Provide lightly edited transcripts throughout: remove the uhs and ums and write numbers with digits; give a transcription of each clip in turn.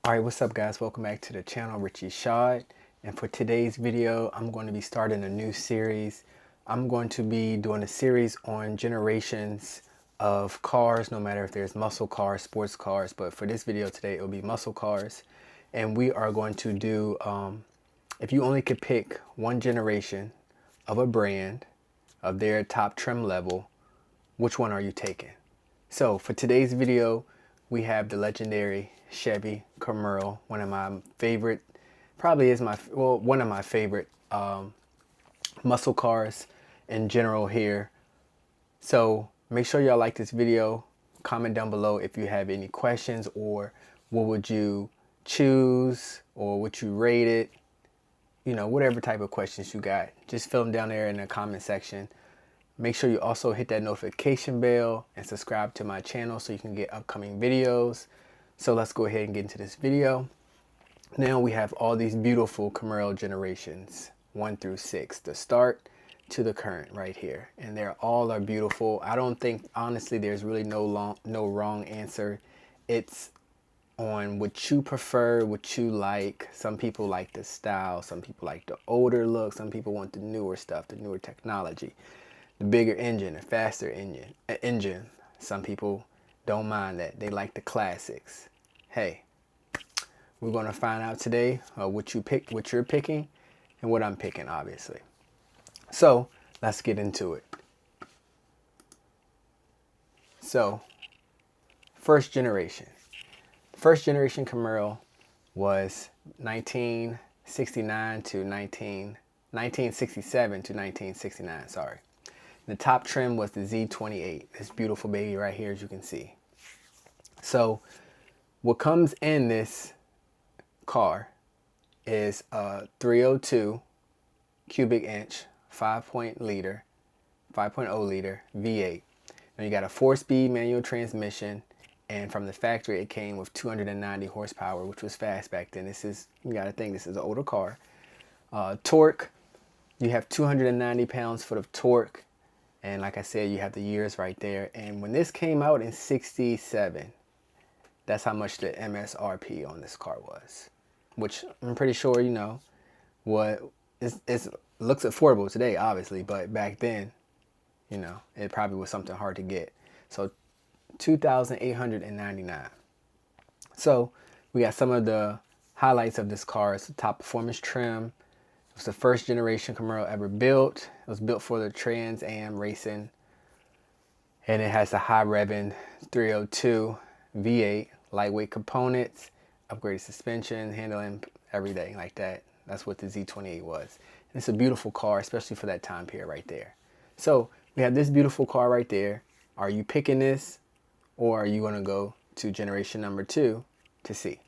Alright, what's up guys? Welcome back to the channel, Richie Shad. And for today's video, I'm going to be starting a new series. I'm going to be doing a series on generations of cars, no matter if there's muscle cars, sports cars, but for this video today, it'll be muscle cars. And we are going to do, if you only could pick one generation of a brand, of their top trim level, which one are you taking? So for today's video, we have the legendary Chevy Camaro, one of my favorite, probably is my, well, one of my favorite muscle cars in general here. So make sure y'all like this video, comment down below if you have any questions, or what would you choose, or would you rate it, you know, whatever type of questions you got, just fill them down there in the comment section. Make sure you also hit that notification bell and subscribe to my channel so you can get upcoming videos. So let's go ahead and get into this video. Now we have all these beautiful Camaro generations, 1 through 6, the start to the current right here. And they're all are beautiful. I don't think, honestly, there's really no wrong answer. It's on what you prefer, what you like. Some people like the style, some people like the older look, some people want the newer stuff, the newer technology. The bigger engine, the faster engine. Some people don't mind that. They like the classics. Hey, we're going to find out today what you're picking, and what I'm picking, obviously. So let's get into it. So, first generation. First generation Camaro was 1969 to 1967 to 1969. Sorry. The top trim was the Z28, this beautiful baby right here, as you can see. So what comes in this car is a 302 cubic inch 5.0 liter V8. Now you got a 4-speed manual transmission, and from the factory it came with 290 horsepower, which was fast back then. This is, you got to think, this is an older car. Torque, you have 290 pounds-foot of torque. And like I said, you have the years right there. And when this came out in 67, that's how much the MSRP on this car was. Which I'm pretty sure, you know, what it looks affordable today, obviously. But back then, you know, it probably was something hard to get. So $2,899. So we got some of the highlights of this car. It's the top performance trim. It was the first generation Camaro ever built. It was built for the Trans Am racing. And it has the high revving 302 V8, lightweight components, upgraded suspension, handling, everything like that. That's what the Z28 was. And it's a beautiful car, especially for that time period right there. So we have this beautiful car right there. Are you picking this, or are you going to go to generation number 2 to see?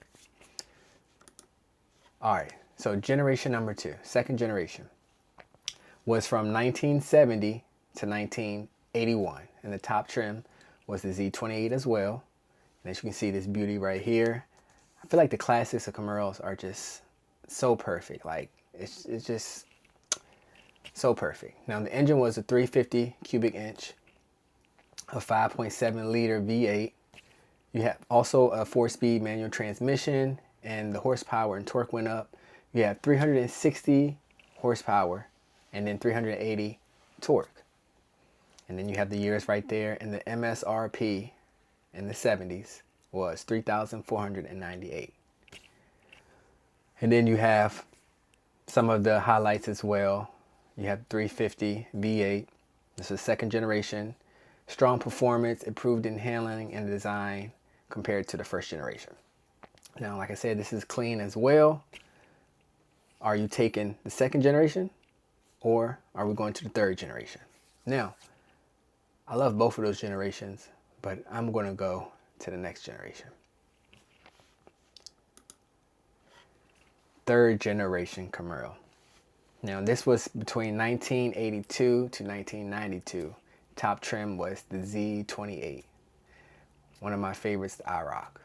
All right. So generation number 2, second generation, was from 1970 to 1981. And the top trim was the Z28 as well. And as you can see, this beauty right here. I feel like the classics of Camaros are just so perfect. Like, it's just so perfect. Now, the engine was a 350 cubic inch, a 5.7 liter V8. You have also a 4-speed manual transmission, and the horsepower and torque went up. You have 360 horsepower and then 380 torque. And then you have the years right there, and the MSRP in the 70s was $3,498. And then you have some of the highlights as well. You have 350 V8. This is second generation. Strong performance, improved in handling and design compared to the first generation. Now, like I said, this is clean as well. Are you taking the second generation, or are we going to the third generation? Now, I love both of those generations, but I'm going to go to the next generation. Third generation Camaro. Now, this was between 1982 to 1992. Top trim was the Z28. One of my favorites, the IROC.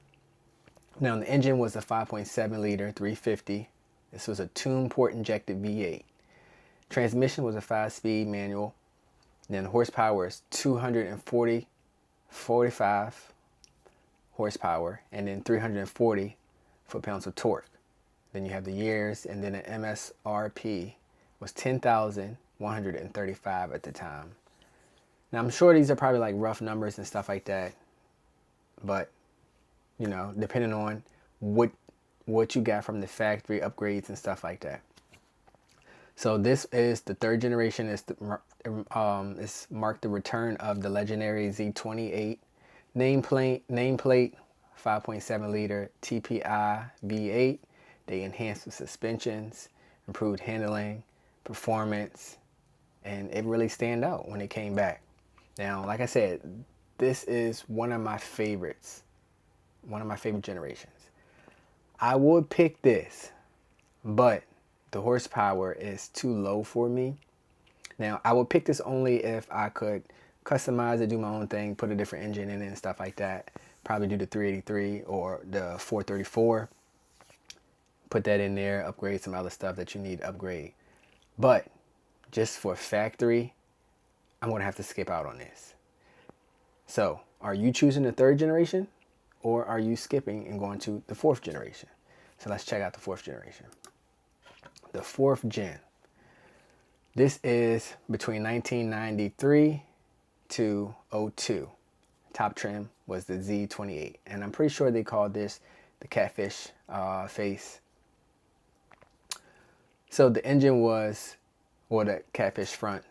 Now, the engine was a 5.7 liter 350. This was a tune port injected V8. Transmission was a 5-speed manual. Then horsepower is 245 horsepower, and then 340 foot-pounds of torque. Then you have the years, and then the MSRP was 10,135 at the time. Now I'm sure these are probably like rough numbers and stuff like that, but you know, depending on what you got from the factory upgrades and stuff like that. So this is the third generation. It's marked the return of the legendary Z28 nameplate 5.7 liter TPI V8. They enhanced the suspensions, improved handling, performance, and it really stand out when it came back. Now, like I said, this is one of my favorites, one of my favorite generations. I would pick this, but the horsepower is too low for me. Now, I would pick this only if I could customize it, do my own thing, put a different engine in it and stuff like that. Probably do the 383 or the 434. Put that in there, upgrade some other stuff that you need to upgrade. But just for factory, I'm going to have to skip out on this. So, are you choosing the third generation, or are you skipping and going to the fourth generation? So let's check out the fourth generation. The fourth gen. This is between 1993 to 02. Top trim was the Z28, and I'm pretty sure they called this the catfish face. So the engine was, or the catfish front,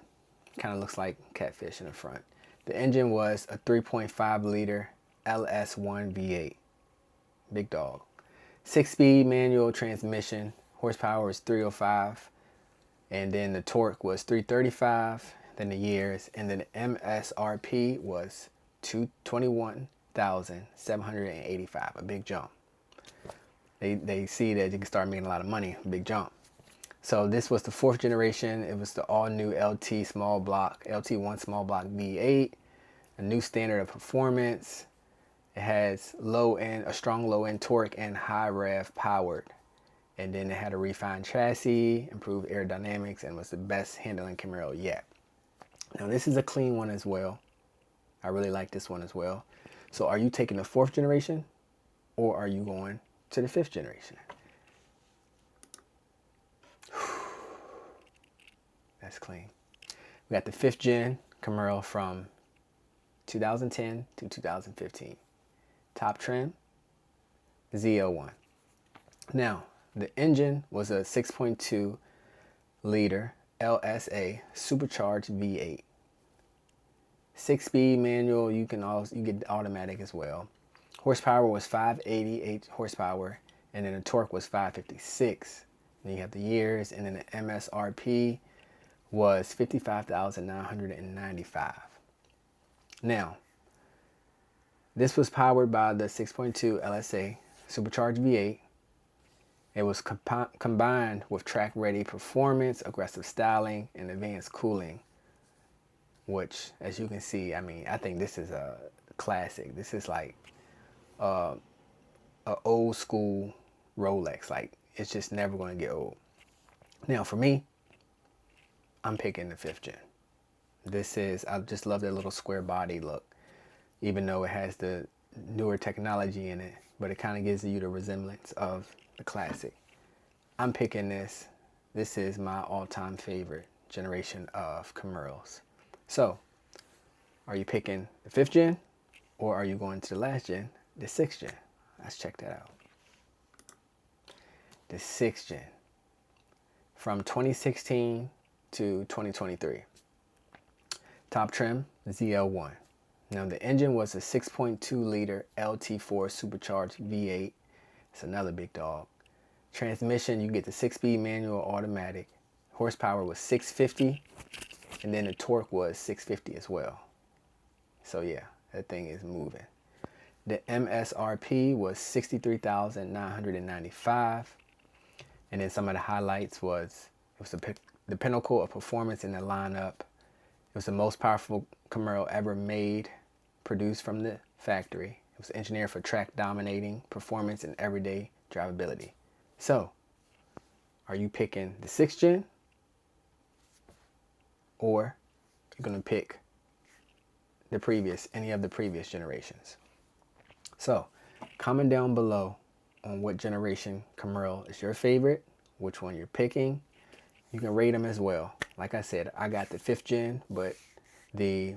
kind of looks like catfish in the front. The engine was a 3.5 liter LS1 V8, big dog. 6-speed manual transmission, horsepower was 305, and then the torque was 335, then the years, and then the MSRP was 221,785, a big jump. They see that you can start making a lot of money, big jump. So this was the fourth generation. It was the all-new LT1 small block V8, a new standard of performance. It has a strong low-end torque and high rev powered. And then it had a refined chassis, improved aerodynamics, and was the best handling Camaro yet. Now this is a clean one as well. I really like this one as well. So are you taking the fourth generation, or are you going to the fifth generation? That's clean. We got the fifth gen Camaro from 2010 to 2015. Top trim, ZL1. Now, the engine was a 6.2 liter LSA supercharged V8. 6-speed manual, you get automatic as well. Horsepower was 588 horsepower, and then the torque was 556. Then you have the years, and then the MSRP was 55,995. Now, this was powered by the 6.2 LSA supercharged V8. It was combined with track-ready performance, aggressive styling, and advanced cooling, which, as you can see, I mean, I think this is a classic. This is like a old school Rolex. Like, it's just never going to get old. Now, for me, I'm picking the fifth gen. I just love that little square body look, even though it has the newer technology in it, but it kind of gives you the resemblance of the classic. I'm picking this. This is my all-time favorite generation of Camaros. So, are you picking the fifth gen, or are you going to the last gen, the sixth gen? Let's check that out. The sixth gen, from 2016 to 2023. Top trim, ZL1. Now the engine was a 6.2 liter LT4 supercharged V8. It's another big dog. Transmission, you get the 6-speed manual automatic. Horsepower was 650, and then the torque was 650 as well. So yeah, that thing is moving. The MSRP was 63,995, and then some of the highlights was it was the pinnacle of performance in the lineup. It was the most powerful Camaro ever made, produced from the factory. It was engineered for track dominating performance and everyday drivability. So, are you picking the sixth gen, or you're going to pick any of the previous generations? So, comment down below on what generation Camaro is your favorite, which one you're picking. You can rate them as well. Like I said, I got the 5th gen, but the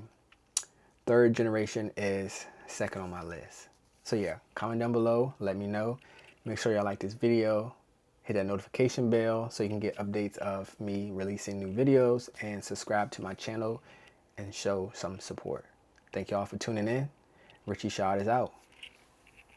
3rd generation is second on my list. So yeah, comment down below, let me know. Make sure y'all like this video, hit that notification bell so you can get updates of me releasing new videos, and subscribe to my channel and show some support. Thank y'all for tuning in. Richie Shot is out.